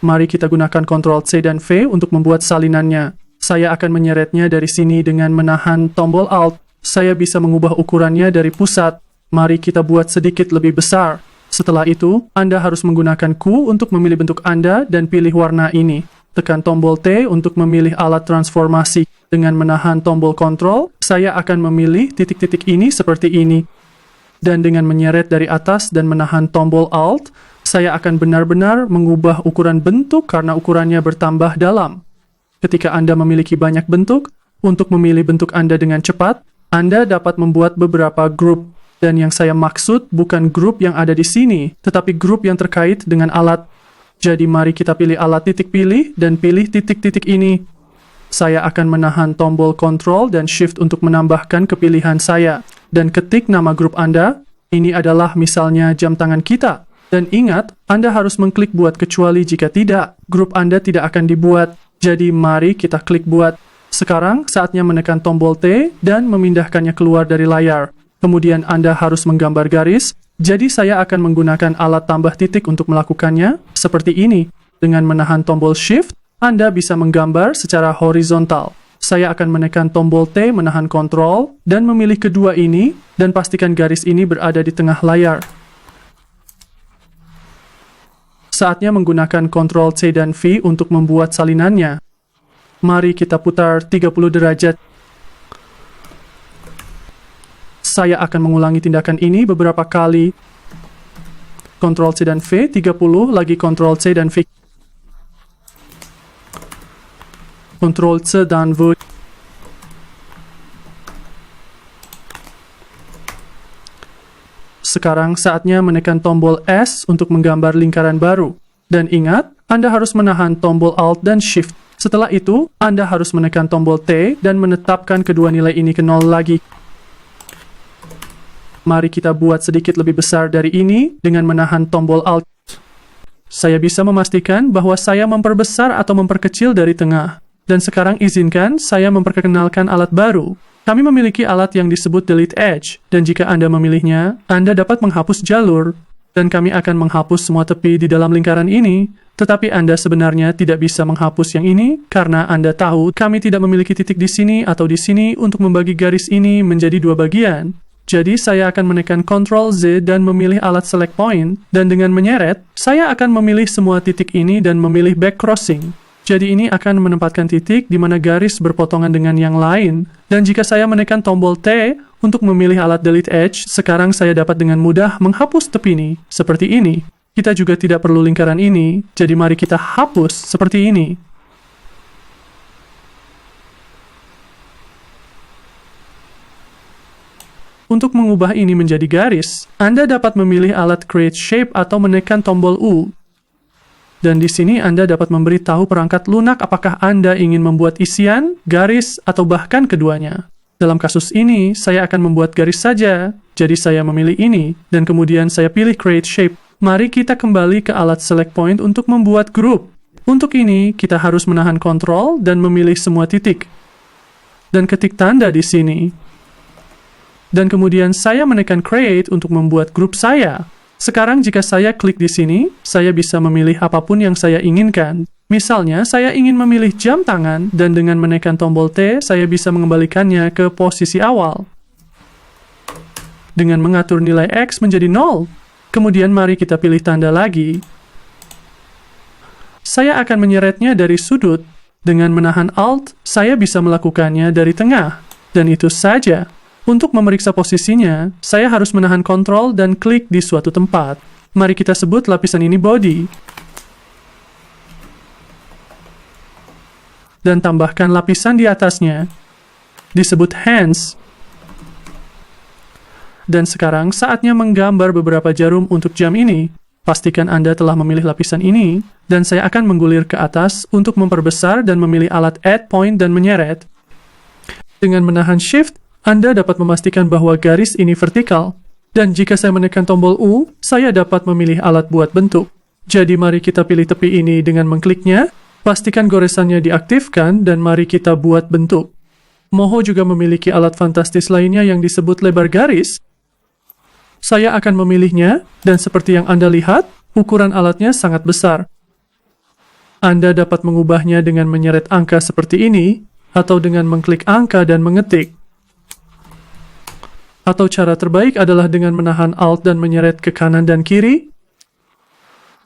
Mari kita gunakan Ctrl C dan V untuk membuat salinannya. Saya akan menyeretnya dari sini dengan menahan tombol Alt. Saya bisa mengubah ukurannya dari pusat. Mari kita buat sedikit lebih besar. Setelah itu, Anda harus menggunakan Q untuk memilih bentuk Anda dan pilih warna ini. Tekan tombol T untuk memilih alat transformasi. Dengan menahan tombol Ctrl, saya akan memilih titik-titik ini seperti ini. Dan dengan menyeret dari atas dan menahan tombol Alt, saya akan benar-benar mengubah ukuran bentuk karena ukurannya bertambah dalam. Ketika Anda memiliki banyak bentuk, untuk memilih bentuk Anda dengan cepat, Anda dapat membuat beberapa grup. Dan yang saya maksud bukan grup yang ada di sini, tetapi grup yang terkait dengan alat. Jadi mari kita pilih alat titik pilih dan pilih titik-titik ini. Saya akan menahan tombol Ctrl dan Shift untuk menambahkan kepilihan saya. Dan ketik nama grup Anda. Ini adalah misalnya jam tangan kita. Dan ingat, Anda harus mengklik buat kecuali jika tidak, grup Anda tidak akan dibuat. Jadi mari kita klik buat. Sekarang saatnya menekan tombol T dan memindahkannya keluar dari layar. Kemudian Anda harus menggambar garis. Jadi saya akan menggunakan alat tambah titik untuk melakukannya, seperti ini. Dengan menahan tombol Shift, Anda bisa menggambar secara horizontal. Saya akan menekan tombol T menahan Ctrl dan memilih kedua ini, dan pastikan garis ini berada di tengah layar. Saatnya menggunakan Ctrl C dan V untuk membuat salinannya. Mari kita putar 30 derajat. Saya akan mengulangi tindakan ini beberapa kali. Ctrl C dan V, 30, lagi Ctrl C dan V. Ctrl C dan V. Sekarang saatnya menekan tombol S untuk menggambar lingkaran baru. Dan ingat, Anda harus menahan tombol Alt dan Shift. Setelah itu, Anda harus menekan tombol T dan menetapkan kedua nilai ini ke 0 lagi. Mari kita buat sedikit lebih besar dari ini dengan menahan tombol Alt. Saya bisa memastikan bahwa saya memperbesar atau memperkecil dari tengah. Dan sekarang izinkan saya memperkenalkan alat baru. Kami memiliki alat yang disebut Delete Edge, dan jika Anda memilihnya, Anda dapat menghapus jalur. Dan kami akan menghapus semua tepi di dalam lingkaran ini. Tetapi Anda sebenarnya tidak bisa menghapus yang ini, karena Anda tahu kami tidak memiliki titik di sini atau di sini untuk membagi garis ini menjadi dua bagian. Jadi saya akan menekan Ctrl Z dan memilih alat Select Point, dan dengan menyeret, saya akan memilih semua titik ini dan memilih Back Crossing. Jadi ini akan menempatkan titik di mana garis berpotongan dengan yang lain, dan jika saya menekan tombol T untuk memilih alat Delete Edge, sekarang saya dapat dengan mudah menghapus tepi ini, seperti ini. Kita juga tidak perlu lingkaran ini, jadi mari kita hapus seperti ini. Untuk mengubah ini menjadi garis, Anda dapat memilih alat Create Shape atau menekan tombol U. Dan di sini Anda dapat memberitahu perangkat lunak apakah Anda ingin membuat isian, garis, atau bahkan keduanya. Dalam kasus ini, saya akan membuat garis saja. Jadi saya memilih ini, dan kemudian saya pilih Create Shape. Mari kita kembali ke alat Select Point untuk membuat grup. Untuk ini, kita harus menahan Ctrl dan memilih semua titik. Dan ketik tanda di sini. Dan kemudian saya menekan Create untuk membuat grup saya. Sekarang jika saya klik di sini, saya bisa memilih apapun yang saya inginkan. Misalnya, saya ingin memilih jam tangan, dan dengan menekan tombol T, saya bisa mengembalikannya ke posisi awal. Dengan mengatur nilai X menjadi 0. Kemudian mari kita pilih tanda lagi. Saya akan menyeretnya dari sudut. Dengan menahan Alt, saya bisa melakukannya dari tengah. Dan itu saja. Untuk memeriksa posisinya, saya harus menahan Ctrl dan klik di suatu tempat. Mari kita sebut lapisan ini body. Dan tambahkan lapisan di atasnya. Disebut hands. Dan sekarang saatnya menggambar beberapa jarum untuk jam ini. Pastikan Anda telah memilih lapisan ini, dan saya akan menggulir ke atas untuk memperbesar dan memilih alat Add Point dan menyeret. Dengan menahan Shift, Anda dapat memastikan bahwa garis ini vertikal. Dan jika saya menekan tombol U, saya dapat memilih alat buat bentuk. Jadi mari kita pilih tepi ini dengan mengkliknya, pastikan goresannya diaktifkan, dan mari kita buat bentuk. Moho juga memiliki alat fantastis lainnya yang disebut lebar garis. Saya akan memilihnya, dan seperti yang Anda lihat, ukuran alatnya sangat besar. Anda dapat mengubahnya dengan menyeret angka seperti ini, atau dengan mengklik angka dan mengetik. Atau cara terbaik adalah dengan menahan Alt dan menyeret ke kanan dan kiri.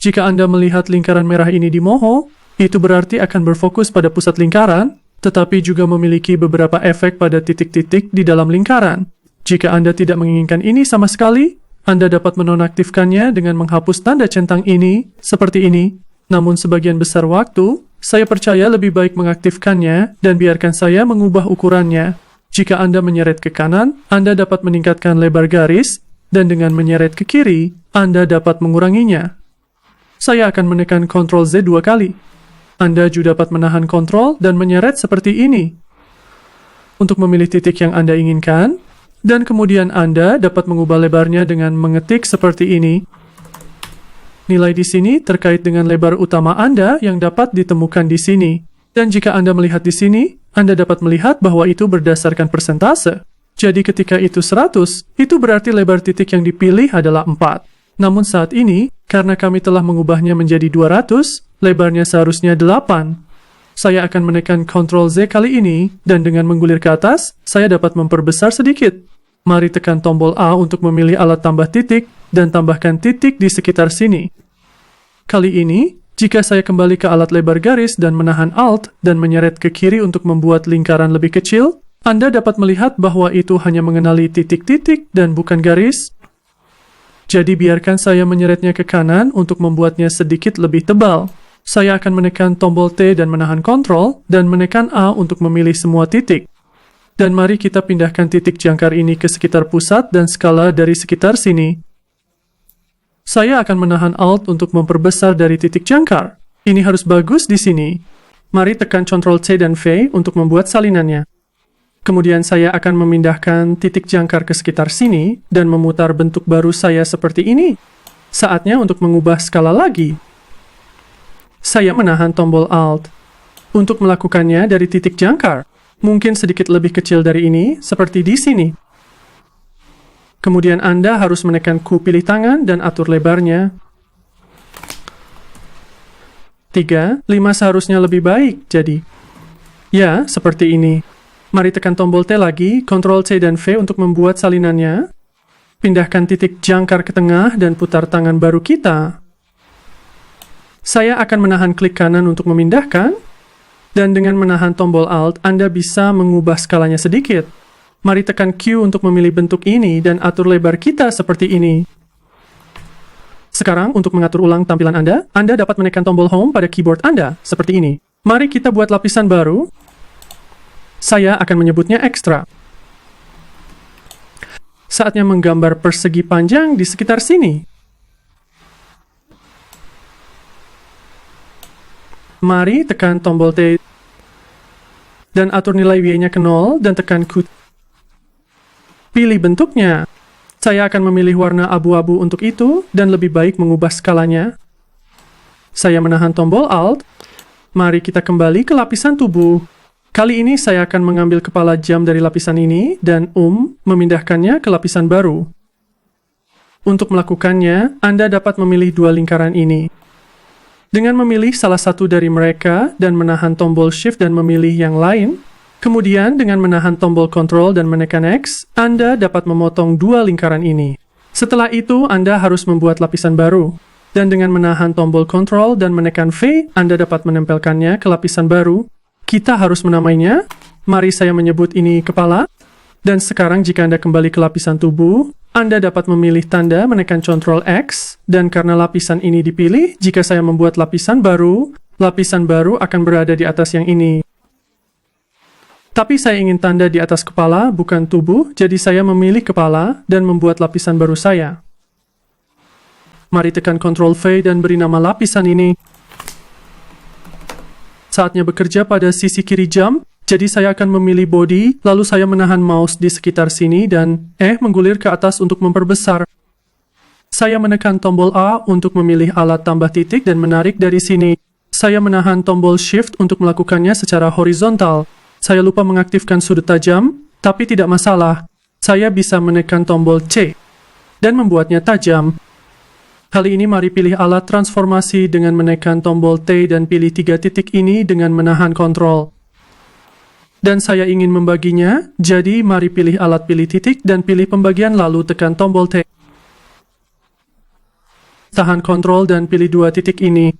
Jika Anda melihat lingkaran merah ini di Moho, itu berarti akan berfokus pada pusat lingkaran, tetapi juga memiliki beberapa efek pada titik-titik di dalam lingkaran. Jika Anda tidak menginginkan ini sama sekali, Anda dapat menonaktifkannya dengan menghapus tanda centang ini, seperti ini. Namun sebagian besar waktu, saya percaya lebih baik mengaktifkannya dan biarkan saya mengubah ukurannya. Jika Anda menyeret ke kanan, Anda dapat meningkatkan lebar garis, dan dengan menyeret ke kiri, Anda dapat menguranginya. Saya akan menekan Ctrl Z 2 kali. Anda juga dapat menahan Ctrl dan menyeret seperti ini untuk memilih titik yang Anda inginkan, dan kemudian Anda dapat mengubah lebarnya dengan mengetik seperti ini. Nilai di sini terkait dengan lebar utama Anda yang dapat ditemukan di sini. Dan jika Anda melihat di sini, Anda dapat melihat bahwa itu berdasarkan persentase. Jadi ketika itu 100, itu berarti lebar titik yang dipilih adalah 4. Namun saat ini, karena kami telah mengubahnya menjadi 200, lebarnya seharusnya 8. Saya akan menekan Ctrl Z kali ini, dan dengan menggulir ke atas, saya dapat memperbesar sedikit. Mari tekan tombol A untuk memilih alat tambah titik, dan tambahkan titik di sekitar sini. Kali ini, jika saya kembali ke alat lebar garis dan menahan Alt dan menyeret ke kiri untuk membuat lingkaran lebih kecil, Anda dapat melihat bahwa itu hanya mengenali titik-titik dan bukan garis. Jadi biarkan saya menyeretnya ke kanan untuk membuatnya sedikit lebih tebal. Saya akan menekan tombol T dan menahan Ctrl dan menekan A untuk memilih semua titik. Dan mari kita pindahkan titik jangkar ini ke sekitar pusat dan skala dari sekitar sini. Saya akan menahan Alt untuk memperbesar dari titik jangkar. Ini harus bagus di sini. Mari tekan Ctrl C dan V untuk membuat salinannya. Kemudian saya akan memindahkan titik jangkar ke sekitar sini dan memutar bentuk baru saya seperti ini. Saatnya untuk mengubah skala lagi. Saya menahan tombol Alt untuk melakukannya dari titik jangkar. Mungkin sedikit lebih kecil dari ini, seperti di sini. Kemudian Anda harus menekan Q pilih tangan dan atur lebarnya. 3, 5 seharusnya lebih baik, jadi. Ya, seperti ini. Mari tekan tombol T lagi, Ctrl C dan V untuk membuat salinannya. Pindahkan titik jangkar ke tengah dan putar tangan baru kita. Saya akan menahan klik kanan untuk memindahkan. Dan dengan menahan tombol Alt, Anda bisa mengubah skalanya sedikit. Mari tekan Q untuk memilih bentuk ini dan atur lebar kita seperti ini. Sekarang, untuk mengatur ulang tampilan Anda dapat menekan tombol Home pada keyboard Anda, seperti ini. Mari kita buat lapisan baru. Saya akan menyebutnya Extra. Saatnya menggambar persegi panjang di sekitar sini. Mari tekan tombol T dan atur nilai Y-nya ke 0 dan tekan Q. Pilih bentuknya. Saya akan memilih warna abu-abu untuk itu dan lebih baik mengubah skalanya. Saya menahan tombol Alt. Mari kita kembali ke lapisan tubuh. Kali ini saya akan mengambil kepala jam dari lapisan ini dan memindahkannya ke lapisan baru. Untuk melakukannya, Anda dapat memilih dua lingkaran ini. Dengan memilih salah satu dari mereka dan menahan tombol Shift dan memilih yang lain, kemudian dengan menahan tombol Ctrl dan menekan X, Anda dapat memotong dua lingkaran ini. Setelah itu, Anda harus membuat lapisan baru. Dan dengan menahan tombol Ctrl dan menekan V, Anda dapat menempelkannya ke lapisan baru. Kita harus menamainya. Mari saya menyebut ini kepala. Dan sekarang jika Anda kembali ke lapisan tubuh, Anda dapat memilih tanda menekan Ctrl X, dan karena lapisan ini dipilih, jika saya membuat lapisan baru akan berada di atas yang ini. Tapi saya ingin tanda di atas kepala, bukan tubuh, jadi saya memilih kepala dan membuat lapisan baru saya. Mari tekan Ctrl V dan beri nama lapisan ini. Saatnya bekerja pada sisi kiri jam. Jadi saya akan memilih body, lalu saya menahan mouse di sekitar sini dan menggulir ke atas untuk memperbesar. Saya menekan tombol A untuk memilih alat tambah titik dan menarik dari sini. Saya menahan tombol Shift untuk melakukannya secara horizontal. Saya lupa mengaktifkan sudut tajam, tapi tidak masalah. Saya bisa menekan tombol C dan membuatnya tajam. Kali ini mari pilih alat transformasi dengan menekan tombol T dan pilih 3 titik ini dengan menahan kontrol. Dan saya ingin membaginya, jadi mari pilih alat pilih titik dan pilih pembagian lalu tekan tombol T. Tahan kontrol dan pilih 2 titik ini.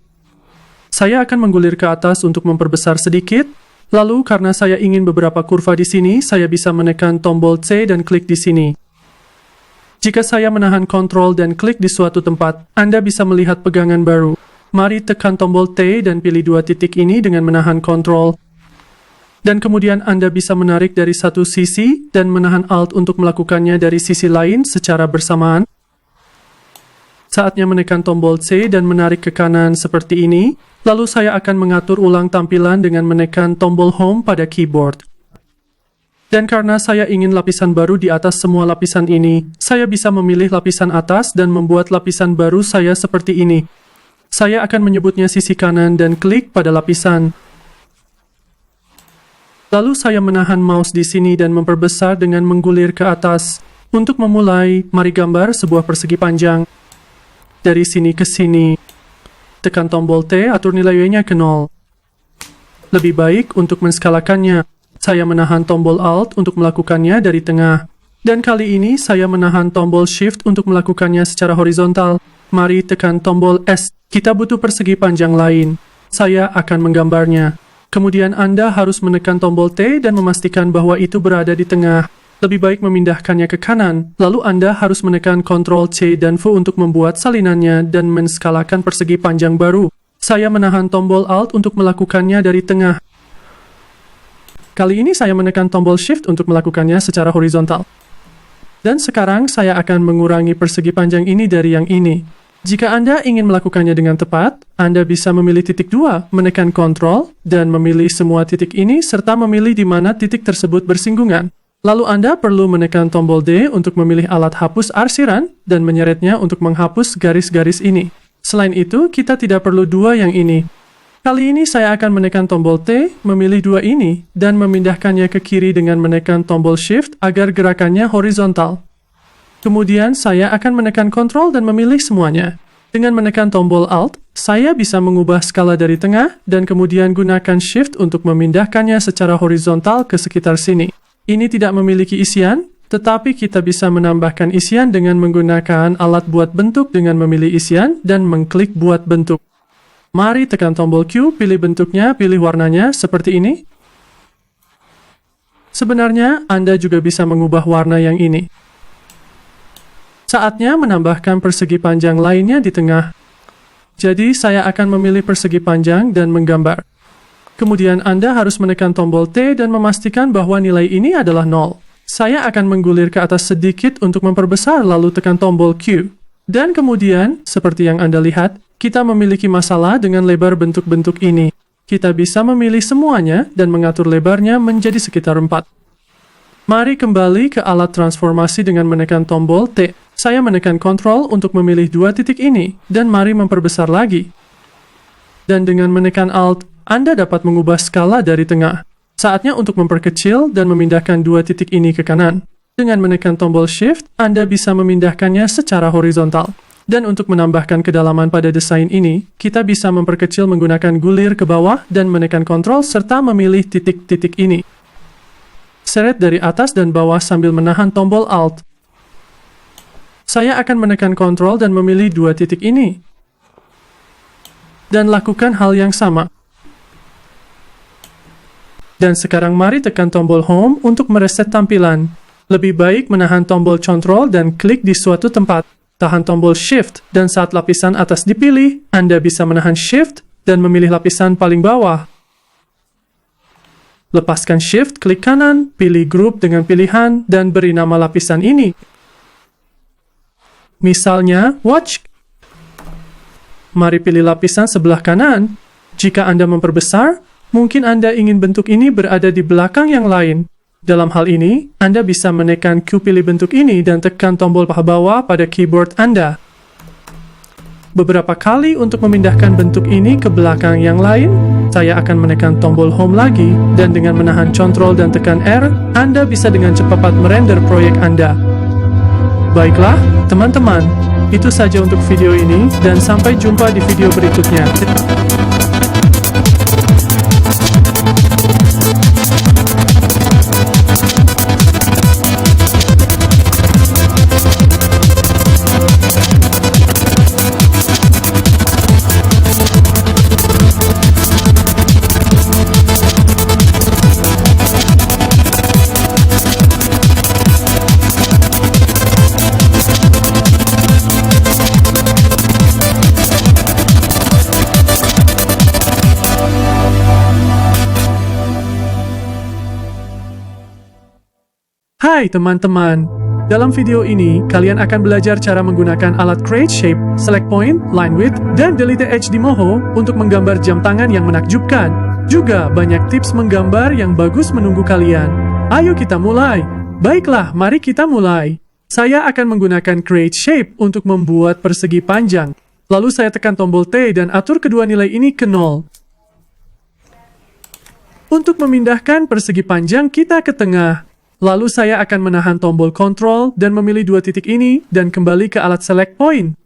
Saya akan menggulir ke atas untuk memperbesar sedikit, lalu karena saya ingin beberapa kurva di sini, saya bisa menekan tombol C dan klik di sini. Jika saya menahan kontrol dan klik di suatu tempat, Anda bisa melihat pegangan baru. Mari tekan tombol T dan pilih 2 titik ini dengan menahan kontrol. Dan kemudian Anda bisa menarik dari satu sisi dan menahan Alt untuk melakukannya dari sisi lain secara bersamaan. Saatnya menekan tombol C dan menarik ke kanan seperti ini, lalu saya akan mengatur ulang tampilan dengan menekan tombol Home pada keyboard. Dan karena saya ingin lapisan baru di atas semua lapisan ini, saya bisa memilih lapisan atas dan membuat lapisan baru saya seperti ini. Saya akan menyebutnya sisi kanan dan klik pada lapisan. Lalu saya menahan mouse di sini dan memperbesar dengan menggulir ke atas. Untuk memulai, mari gambar sebuah persegi panjang. Dari sini ke sini. Tekan tombol T, atur nilai Y-nya ke 0. Lebih baik untuk menskalakannya, saya menahan tombol Alt untuk melakukannya dari tengah. Dan kali ini saya menahan tombol Shift untuk melakukannya secara horizontal. Mari tekan tombol S. Kita butuh persegi panjang lain. Saya akan menggambarnya. Kemudian Anda harus menekan tombol T dan memastikan bahwa itu berada di tengah. Lebih baik memindahkannya ke kanan. Lalu Anda harus menekan Ctrl C dan V untuk membuat salinannya dan menskalakan persegi panjang baru. Saya menahan tombol Alt untuk melakukannya dari tengah. Kali ini saya menekan tombol Shift untuk melakukannya secara horizontal. Dan sekarang saya akan mengurangi persegi panjang ini dari yang ini. Jika Anda ingin melakukannya dengan tepat, Anda bisa memilih titik 2, menekan Ctrl, dan memilih semua titik ini serta memilih di mana titik tersebut bersinggungan. Lalu Anda perlu menekan tombol D untuk memilih alat hapus arsiran dan menyeretnya untuk menghapus garis-garis ini. Selain itu, kita tidak perlu 2 yang ini. Kali ini saya akan menekan tombol T, memilih 2 ini, dan memindahkannya ke kiri dengan menekan tombol Shift agar gerakannya horizontal. Kemudian saya akan menekan Ctrl dan memilih semuanya. Dengan menekan tombol Alt, saya bisa mengubah skala dari tengah dan kemudian gunakan Shift untuk memindahkannya secara horizontal ke sekitar sini. Ini tidak memiliki isian, tetapi kita bisa menambahkan isian dengan menggunakan alat buat bentuk dengan memilih isian dan mengklik buat bentuk. Mari tekan tombol Q, pilih bentuknya, pilih warnanya seperti ini. Sebenarnya, Anda juga bisa mengubah warna yang ini. Saatnya menambahkan persegi panjang lainnya di tengah. Jadi, saya akan memilih persegi panjang dan menggambar. Kemudian Anda harus menekan tombol T dan memastikan bahwa nilai ini adalah 0. Saya akan menggulir ke atas sedikit untuk memperbesar lalu tekan tombol Q. Dan kemudian, seperti yang Anda lihat, kita memiliki masalah dengan lebar bentuk-bentuk ini. Kita bisa memilih semuanya dan mengatur lebarnya menjadi sekitar 4. Mari kembali ke alat transformasi dengan menekan tombol T. Saya menekan Ctrl untuk memilih 2 titik ini, dan mari memperbesar lagi. Dan dengan menekan Alt, Anda dapat mengubah skala dari tengah. Saatnya untuk memperkecil dan memindahkan 2 titik ini ke kanan. Dengan menekan tombol Shift, Anda bisa memindahkannya secara horizontal. Dan untuk menambahkan kedalaman pada desain ini, kita bisa memperkecil menggunakan gulir ke bawah dan menekan Ctrl serta memilih titik-titik ini. Seret dari atas dan bawah sambil menahan tombol Alt. Saya akan menekan Ctrl dan memilih 2 titik ini. Dan lakukan hal yang sama. Dan sekarang mari tekan tombol Home untuk mereset tampilan. Lebih baik menahan tombol Ctrl dan klik di suatu tempat. Tahan tombol Shift, dan saat lapisan atas dipilih, Anda bisa menahan Shift dan memilih lapisan paling bawah. Lepaskan Shift, klik kanan, pilih grup dengan pilihan, dan beri nama lapisan ini. Misalnya, Watch. Mari pilih lapisan sebelah kanan. Jika Anda memperbesar, mungkin Anda ingin bentuk ini berada di belakang yang lain. Dalam hal ini, Anda bisa menekan Q pilih bentuk ini dan tekan tombol paha bawah pada keyboard Anda. Beberapa kali untuk memindahkan bentuk ini ke belakang yang lain, saya akan menekan tombol Home lagi, dan dengan menahan Ctrl dan tekan R, Anda bisa dengan cepat merender proyek Anda. Baiklah, teman-teman. Itu saja untuk video ini, dan sampai jumpa di video berikutnya. Hai teman-teman, dalam video ini kalian akan belajar cara menggunakan alat Create Shape, Select Point, Line Width, dan Delete Edge di Moho untuk menggambar jam tangan yang menakjubkan. Juga banyak tips menggambar yang bagus menunggu kalian. Ayo kita mulai. Baiklah, mari kita mulai. Saya akan menggunakan Create Shape untuk membuat persegi panjang. Lalu saya tekan tombol T dan atur kedua nilai ini ke 0. Untuk memindahkan persegi panjang kita ke tengah. Lalu saya akan menahan tombol Ctrl dan memilih dua titik ini dan kembali ke alat Select Point.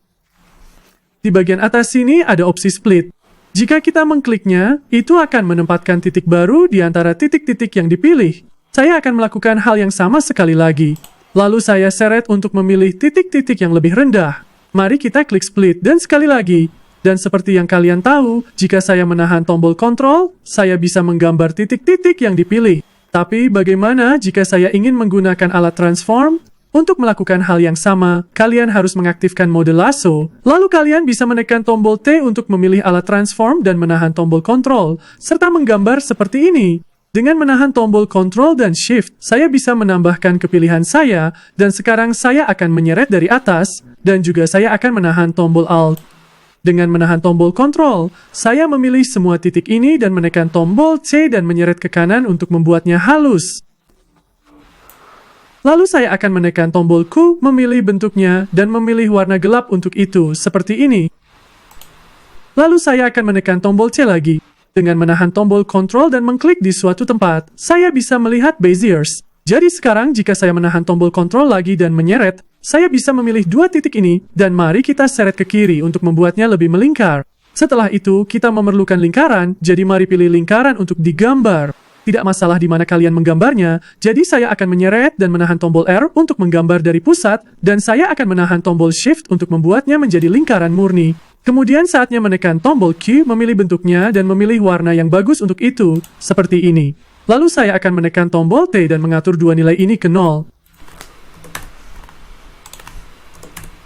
Di bagian atas sini ada opsi Split. Jika kita mengkliknya, itu akan menempatkan titik baru di antara titik-titik yang dipilih. Saya akan melakukan hal yang sama sekali lagi. Lalu saya seret untuk memilih titik-titik yang lebih rendah. Mari kita klik Split dan sekali lagi. Dan seperti yang kalian tahu, jika saya menahan tombol Ctrl, saya bisa menggambar titik-titik yang dipilih. Tapi bagaimana jika saya ingin menggunakan alat transform? Untuk melakukan hal yang sama, kalian harus mengaktifkan mode lasso. Lalu kalian bisa menekan tombol T untuk memilih alat transform dan menahan tombol Ctrl, serta menggambar seperti ini. Dengan menahan tombol Ctrl dan Shift, saya bisa menambahkan kepilihan saya, dan sekarang saya akan menyeret dari atas, dan juga saya akan menahan tombol Alt. Dengan menahan tombol Ctrl, saya memilih semua titik ini dan menekan tombol C dan menyeret ke kanan untuk membuatnya halus. Lalu saya akan menekan tombol Q, memilih bentuknya, dan memilih warna gelap untuk itu, seperti ini. Lalu saya akan menekan tombol C lagi. Dengan menahan tombol Ctrl dan mengklik di suatu tempat, saya bisa melihat Beziers. Jadi sekarang jika saya menahan tombol Ctrl lagi dan menyeret, saya bisa memilih dua titik ini, dan mari kita seret ke kiri untuk membuatnya lebih melingkar. Setelah itu, kita memerlukan lingkaran, jadi mari pilih lingkaran untuk digambar. Tidak masalah di mana kalian menggambarnya, jadi saya akan menyeret dan menahan tombol R untuk menggambar dari pusat, dan saya akan menahan tombol Shift untuk membuatnya menjadi lingkaran murni. Kemudian saatnya menekan tombol Q, memilih bentuknya, dan memilih warna yang bagus untuk itu, seperti ini. Lalu saya akan menekan tombol T dan mengatur dua nilai ini ke 0.